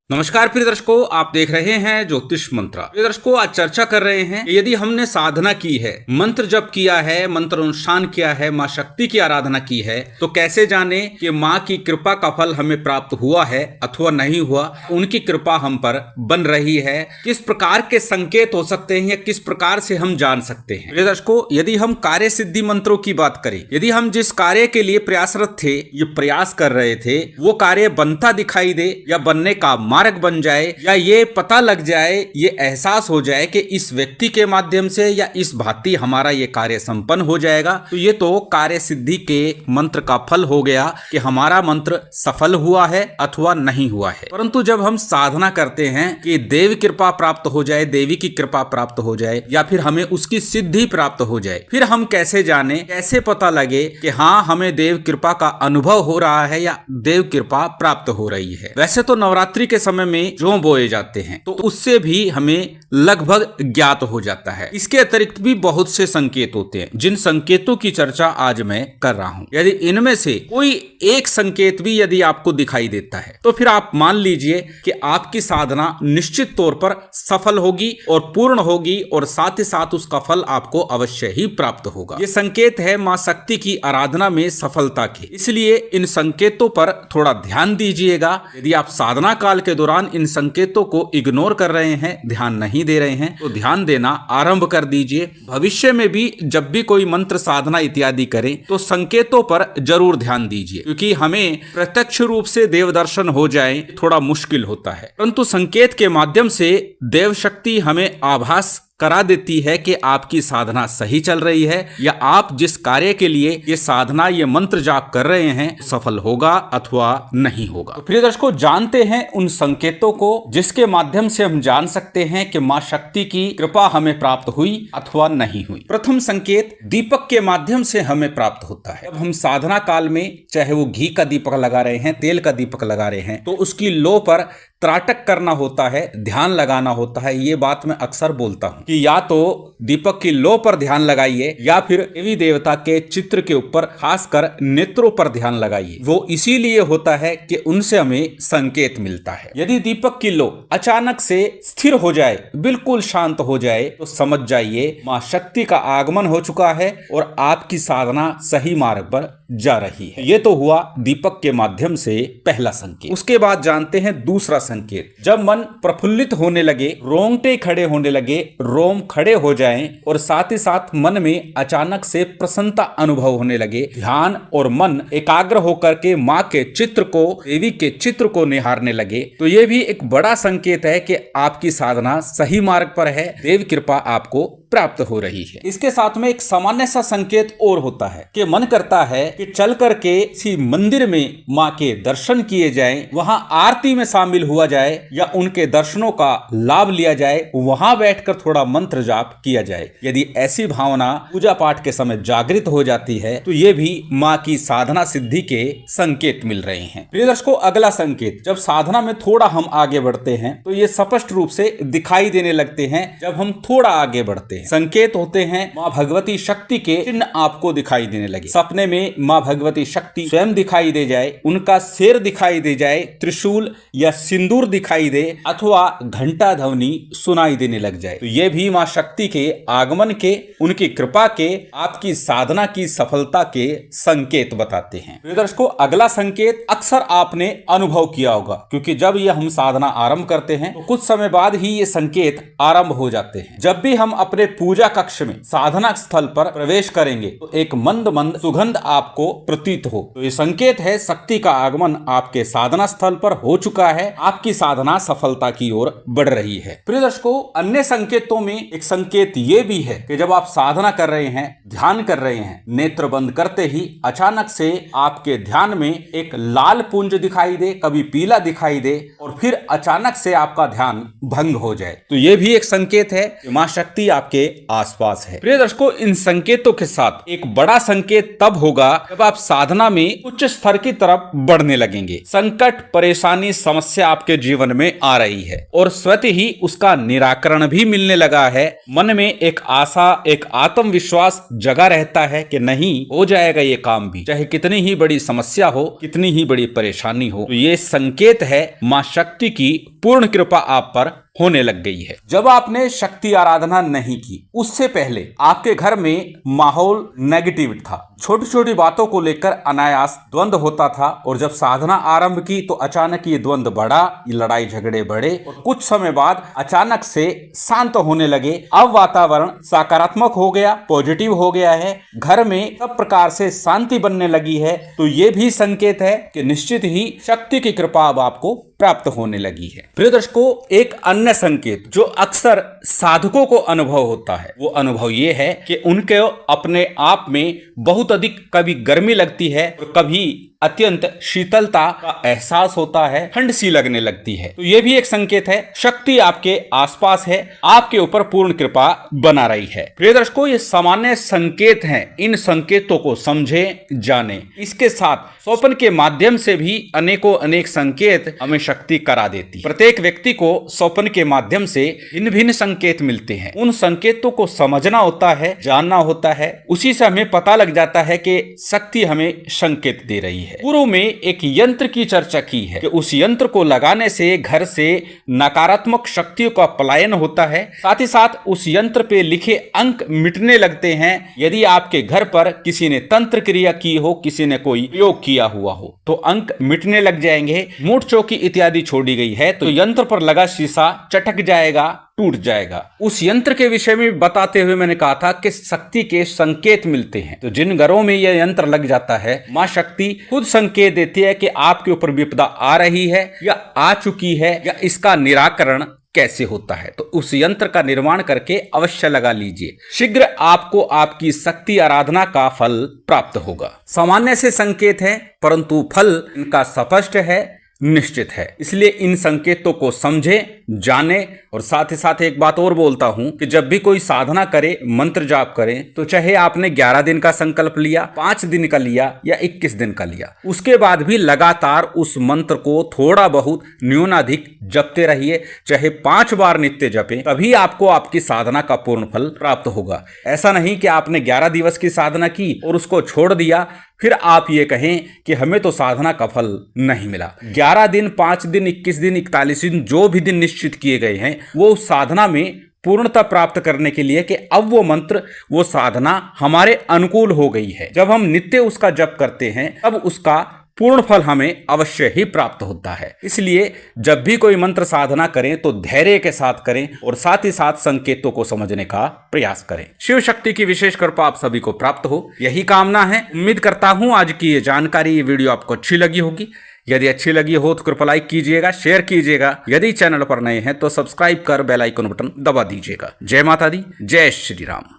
नमस्कार प्रिय दर्शकों, आप देख रहे हैं ज्योतिष मंत्र। प्रिय दर्शकों, आज चर्चा कर रहे हैं कि यदि हमने साधना की है, मंत्र जप किया है, मंत्र अनुष्ठान किया है, माँ शक्ति की आराधना की है, तो कैसे जाने कि माँ की कृपा का फल हमें प्राप्त हुआ है अथवा नहीं हुआ, उनकी कृपा हम पर बन रही है। किस प्रकार के संकेत हो सकते हैं या किस प्रकार से हम जान सकते हैं। प्रिय दर्शकों, यदि हम कार्य सिद्धि मंत्रों की बात करें, यदि हम जिस कार्य के लिए प्रयासरत थे, ये प्रयास कर रहे थे, वो कार्य बनता दिखाई दे या बनने का मार्ग बन जाए, या ये पता लग जाए, ये एहसास हो जाए कि इस व्यक्ति के माध्यम से या इस भांति हमारा ये कार्य संपन्न हो जाएगा, तो ये तो कार्य सिद्धि के मंत्र का फल हो गया कि हमारा मंत्र सफल हुआ है अथवा नहीं हुआ है। परंतु जब हम साधना करते हैं कि देव कृपा प्राप्त हो जाए, देवी की कृपा प्राप्त हो जाए, या फिर हमें उसकी सिद्धि प्राप्त हो जाए, फिर हम कैसे जाने, कैसे पता लगे कि हाँ, हमें देव कृपा का अनुभव हो रहा है या देव कृपा प्राप्त हो रही है। वैसे तो नवरात्रि के समय में जौ बोए जाते हैं, तो उससे भी हमें लगभग ज्ञात हो जाता है। इसके अतिरिक्त भी बहुत से संकेत होते हैं, जिन संकेतों की चर्चा आज मैं कर रहा हूं। यदि इनमें से कोई एक संकेत भी यदि आपको दिखाई देता है, तो फिर आप मान लीजिए कि आपकी साधना निश्चित तौर पर सफल होगी और पूर्ण होगी, और साथ ही साथ उसका फल आपको अवश्य ही प्राप्त होगा। ये संकेत है मां शक्ति की आराधना में सफलता के, इसलिए इन संकेतों पर थोड़ा ध्यान दीजिएगा। यदि आप साधना काल के दौरान इन संकेतों को इग्नोर कर रहे हैं, ध्यान नहीं दे रहे हैं, तो ध्यान देना आरंभ कर दीजिए। भविष्य में भी जब भी कोई मंत्र साधना इत्यादि करें, तो संकेतों पर जरूर ध्यान दीजिए, क्योंकि हमें प्रत्यक्ष रूप से देव दर्शन हो जाए थोड़ा मुश्किल होता है, परंतु संकेत के माध्यम से देव शक्ति हमें आभास करा देती है कि आपकी साधना सही चल रही है, या आप जिस कार्य के लिए ये साधना, ये मंत्र जाप कर रहे हैं, सफल होगा अथवा नहीं होगा। तो प्रिय दर्शकों, जानते हैं उन संकेतों को जिसके माध्यम से हम जान सकते हैं कि मां शक्ति की कृपा हमें प्राप्त हुई अथवा नहीं हुई। प्रथम संकेत दीपक के माध्यम से हमें प्राप्त होता है। जब हम साधना काल में चाहे वो घी का दीपक लगा रहे हैं, तेल का दीपक लगा रहे हैं, तो उसकी लो पर त्राटक करना होता है, ध्यान लगाना होता है। ये बात मैं अक्सर बोलता हूं कि या तो दीपक की लो पर ध्यान लगाइए, या फिर देवी देवता के चित्र के ऊपर खासकर नेत्रों पर ध्यान लगाइए। वो इसीलिए होता है कि उनसे हमें संकेत मिलता है। यदि दीपक की लो अचानक से स्थिर हो जाए, बिल्कुल शांत हो जाए, तो समझ जाइए मां शक्ति का आगमन हो चुका है और आपकी साधना सही मार्ग पर जा रही है। ये तो हुआ दीपक के माध्यम से पहला संकेत। उसके बाद जानते हैं दूसरा संकेत। जब मन प्रफुल्लित होने लगे, रोंगटे खड़े होने लगे, रोम खड़े हो जाएं, और साथ ही साथ मन में अचानक से प्रसन्नता अनुभव होने लगे, ध्यान और मन एकाग्र होकर के माँ के चित्र को, देवी के चित्र को निहारने लगे, तो ये भी एक बड़ा संकेत है कि आपकी साधना सही मार्ग पर है, देव कृपा आपको प्राप्त हो रही है। इसके साथ में एक सामान्य सा संकेत और होता है कि मन करता है कि चल करके किसी मंदिर में माँ के दर्शन किए जाएं, वहां आरती में शामिल हुआ जाए, या उनके दर्शनों का लाभ लिया जाए, वहां बैठकर थोड़ा मंत्र जाप किया जाए। यदि ऐसी भावना पूजा पाठ के समय जागृत हो जाती है, तो ये भी माँ की साधना सिद्धि के संकेत मिल रहे हैं। प्रिय दर्शकों, अगला संकेत, जब साधना में थोड़ा हम आगे बढ़ते हैं, तो ये स्पष्ट रूप से दिखाई देने लगते हैं। जब हम थोड़ा आगे बढ़ते हैं, संकेत होते हैं माँ भगवती शक्ति के चिन्ह आपको दिखाई देने लगे। सपने में माँ भगवती शक्ति स्वयं दिखाई दे जाए, उनका सिर दिखाई दे जाए, त्रिशूल या सिंदूर दिखाई दे, अथवा घंटा ध्वनि सुनाई देने लग जाए, तो ये भी माँ शक्ति के आगमन के, उनकी कृपा के, आपकी साधना की सफलता के संकेत बताते हैं। प्रिय दर्शकों, अगला संकेत अक्सर आपने अनुभव किया होगा, क्योंकि जब ये हम साधना आरंभ करते हैं, तो कुछ समय बाद ही ये संकेत आरंभ हो जाते हैं। जब भी हम अपने पूजा कक्ष में, साधना स्थल पर प्रवेश करेंगे, तो एक मंद मंद सुगंध आपको प्रतीत हो, तो ये संकेत है शक्ति का आगमन आपके साधना स्थल पर हो चुका है, आपकी साधना सफलता की ओर बढ़ रही है। प्रिय दर्शकों, अन्य संकेतों में एक संकेत ये भी है कि जब आप साधना कर रहे हैं, ध्यान कर रहे हैं, नेत्र बंद करते ही अचानक से आपके ध्यान में एक लाल पुंज दिखाई दे, कभी पीला दिखाई दे, और फिर अचानक से आपका ध्यान भंग हो जाए, तो ये भी एक संकेत है कि मां शक्ति आपके आपके आसपास है। प्रिय दर्शकों, इन संकेतों के साथ एक बड़ा संकेत तब होगा जब आप साधना में उच्च स्तर की तरफ बढ़ने लगेंगे। संकट, परेशानी, समस्या आपके जीवन में आ रही है और स्वतः ही उसका निराकरण भी मिलने लगा है। मन में एक आशा, एक आत्मविश्वास जगा रहता है कि नहीं, हो जाएगा ये काम भी, चाहे कितनी ही बड़ी समस्या हो, कितनी ही बड़ी परेशानी हो। तो ये संकेत है मां शक्ति की पूर्ण कृपा आप पर होने लग गई है। जब आपने शक्ति आराधना नहीं की, उससे पहले आपके घर में माहौल नेगेटिव था। छोटी छोटी बातों को लेकर अनायास द्वंद्व होता था और जब साधना आरंभ की तो अचानक ये द्वंद्व बढ़ा, ये लड़ाई झगड़े बढ़े और कुछ समय बाद अचानक से शांत होने लगे। अब वातावरण सकारात्मक हो गया, पॉजिटिव हो गया है, घर में सब प्रकार से शांति बनने लगी है। तो ये भी संकेत है कि निश्चित ही शक्ति की कृपा अब आपको प्राप्त होने लगी है। प्रिय दर्शकों, एक अन्य संकेत जो अक्सर साधकों को अनुभव होता है, वो अनुभव ये है कि उनके अपने आप में बहुत अधिक कभी गर्मी लगती है और कभी अत्यंत शीतलता का एहसास होता है, ठंड सी लगने लगती है। तो ये भी एक संकेत है शक्ति आपके आसपास है, आपके ऊपर पूर्ण कृपा बना रही है। प्रिय दर्शकों, ये सामान्य संकेत हैं, इन संकेतों को समझे, जाने। इसके साथ स्वप्न के माध्यम से भी अनेकों अनेक संकेत हमें शक्ति करा देती है। प्रत्येक व्यक्ति को स्वप्न के माध्यम से भिन्न भिन्न संकेत मिलते हैं। उन संकेतों को समझना होता है, जानना होता है, उसी से हमें पता लग जाता है कि शक्ति हमें संकेत दे रही है। पूर्व में एक यंत्र की चर्चा की है कि उस यंत्र को लगाने से घर से नकारात्मक शक्तियों का पलायन होता है। साथ ही साथ उस यंत्र पे लिखे अंक मिटने लगते हैं। यदि आपके घर पर किसी ने तंत्र क्रिया की हो, किसी ने कोई प्रयोग किया हुआ हो, तो अंक मिटने लग जाएंगे। मूठ चौकी इत्यादि छोड़ी गई है तो यंत्र पर लगा शीशा चटक जाएगा, टूट जाएगा। उस यंत्र के विषय में बताते हुए मैंने कहा था कि शक्ति के संकेत मिलते हैं। तो जिन घरों में यह यंत्र लग जाता है, मां शक्ति खुद संकेत देती है कि आपके ऊपर विपदा आ रही है या आ चुकी है या इसका निराकरण कैसे होता है। तो उस यंत्र का निर्माण करके अवश्य लगा लीजिए, शीघ्र आपको आपकी शक्ति आराधना का फल प्राप्त होगा। सामान्य से संकेत है परंतु फल इनका स्पष्ट है, निश्चित है। इसलिए इन संकेतों को समझें, जाने और साथ ही साथ एक बात और बोलता हूं कि जब भी कोई साधना करे, मंत्र जाप करें, तो चाहे आपने 11 दिन का संकल्प लिया, 5 दिन का लिया या 21 दिन का लिया, उसके बाद भी लगातार उस मंत्र को थोड़ा बहुत न्यूनाधिक जपते रहिए। चाहे 5 बार नित्य जपें, तभी आपको आपकी साधना का पूर्ण फल प्राप्त होगा। ऐसा नहीं कि आपने 11 दिवस की साधना की और उसको छोड़ दिया, फिर आप ये कहें कि हमें तो साधना का फल नहीं मिला। 11 दिन, 5 दिन, 21 दिन, 41 दिन, जो भी दिन निश्चित किए गए हैं, वो उस साधना में पूर्णता प्राप्त करने के लिए कि अब वो मंत्र, वो साधना हमारे अनुकूल हो गई है। जब हम नित्य उसका जप करते हैं तब उसका पूर्ण फल हमें अवश्य ही प्राप्त होता है। इसलिए जब भी कोई मंत्र साधना करें तो धैर्य के साथ करें और साथ ही साथ संकेतों को समझने का प्रयास करें। शिव शक्ति की विशेष कृपा आप सभी को प्राप्त हो, यही कामना है। उम्मीद करता हूं आज की ये जानकारी, ये वीडियो आपको अच्छी लगी होगी। यदि अच्छी लगी हो तो कृपया लाइक कीजिएगा, शेयर कीजिएगा। यदि चैनल पर नए हैं तो सब्सक्राइब कर बेल आइकन बटन दबा दीजिएगा। जय माता दी, जय श्री राम।